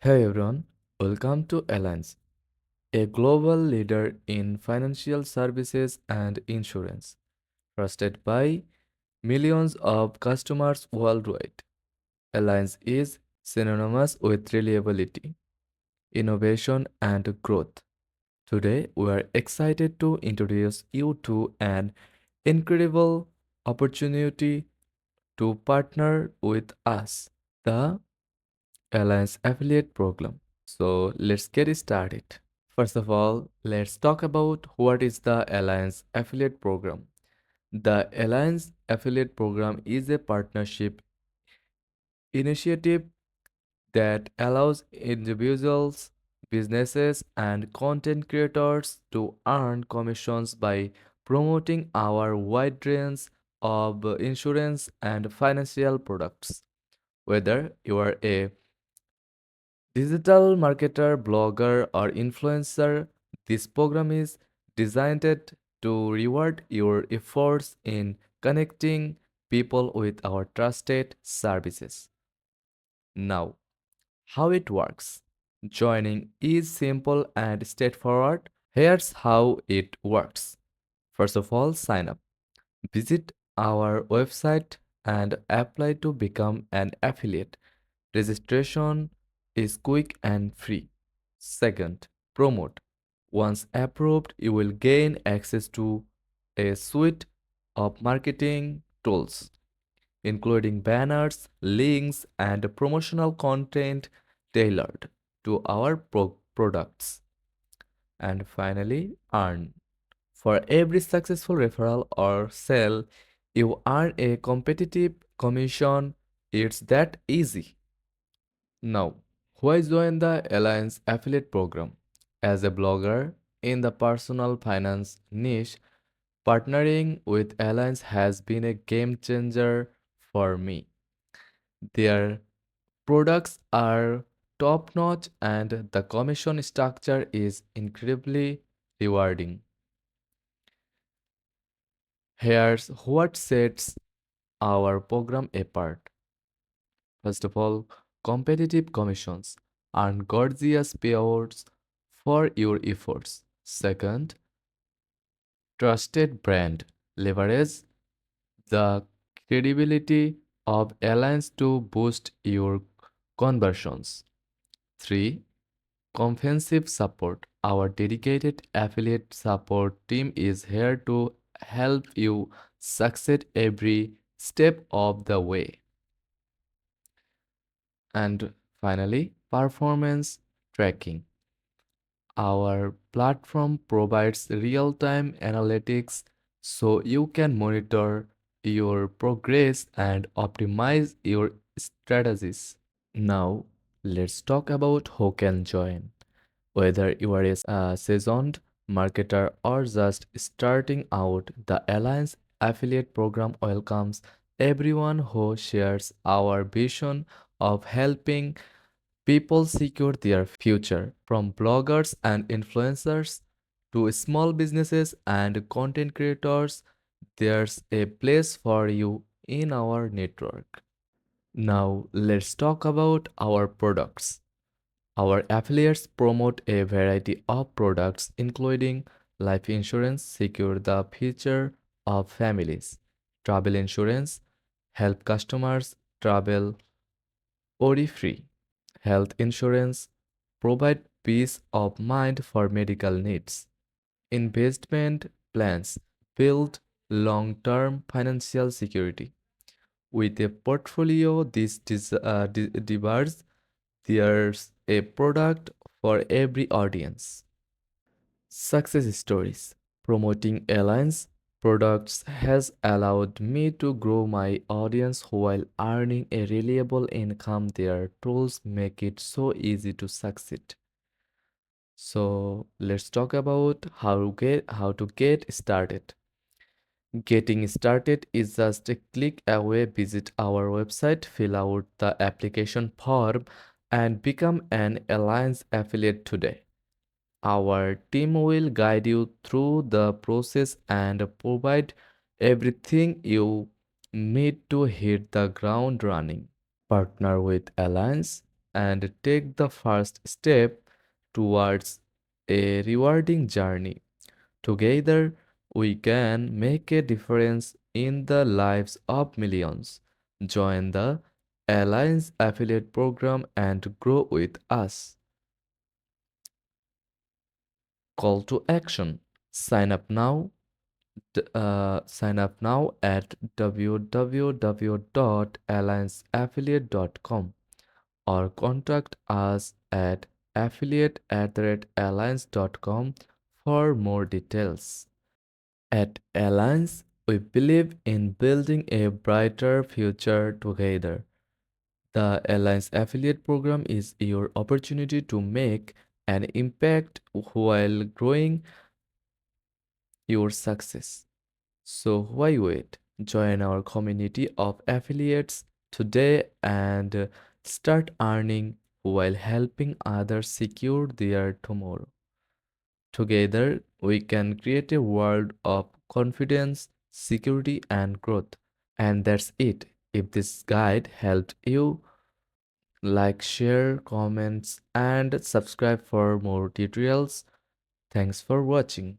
Hey everyone, welcome to Allianz, a global leader in financial services and insurance, trusted by millions of customers worldwide. Allianz is synonymous with reliability, innovation, and growth. Today, we are excited to introduce you to an incredible opportunity to partner with us, the Alliance Affiliate Program. So let's get started. First of all, let's talk about what is the Alliance Affiliate Program. The Alliance Affiliate Program is a partnership initiative that allows individuals, businesses, and content creators to earn commissions by promoting our wide range of insurance and financial products. Whether you are a digital marketer, blogger, or influencer, this program is designed to reward your efforts in connecting people with our trusted services. Now, how it works. Joining is simple and straightforward. Here's how it works. First of all, sign up. Visit our website and apply to become an affiliate. Registration is quick and free. Second, promote. Once approved, you will gain access to a suite of marketing tools, including banners, links, and promotional content tailored to our products. And finally, earn. For every successful referral or sale, you earn a competitive commission. It's that easy. Now, why join the Alliance affiliate program? As a blogger in the personal finance niche, partnering with Alliance has been a game changer for me. Their products are top notch and the commission structure is incredibly rewarding. Here's what sets our program apart. First of all, competitive commissions and gorgeous payouts for your efforts. Second, trusted brand. Leverage the credibility of Alliance to boost your conversions. 3. Comprehensive support. Our dedicated affiliate support team is here to help you succeed every step of the way. And finally, performance tracking. Our platform provides real time analytics so you can monitor your progress and optimize your strategies. Now, let's talk about who can join. Whether you are a seasoned marketer or just starting out, the Alliance Affiliate Program welcomes everyone who shares our vision of helping people secure their future, from bloggers and influencers to small businesses and content creators. There's a place for you in our network. Now, let's talk about our products. Our affiliates promote a variety of products, including life insurance, secure the future of families, travel insurance, help customers travel worry free, health insurance, provide peace of mind for medical needs, investment plans, build long term financial security. With a portfolio this diverse, there's a product for every audience. Success stories. Promoting Alliance products has allowed me to grow my audience while earning a reliable income. Their tools make it so easy to succeed. So let's talk about how to get started. Getting started is just a click away. Visit our website, fill out the application form, and become an Alliance affiliate today. Our team will guide you through the process and provide everything you need to hit the ground running. Partner with Alliance. and take the first step towards a rewarding journey. Together, we can make a difference in the lives of millions. Join the Alliance Affiliate Program and grow with us. Call to action. Sign up now. Sign up now at www.allianceaffiliate.com or contact us at affiliate@alliance.com for more details. At Alliance, we believe in building a brighter future together. The Alliance Affiliate Program is your opportunity to make an impact while growing your success. So why wait? Join our community of affiliates today and start earning while helping others secure their tomorrow. Together, we can create a world of confidence, security, and growth. And that's it. If this guide helped you, like, share, comments, and subscribe for more tutorials. Thanks for watching.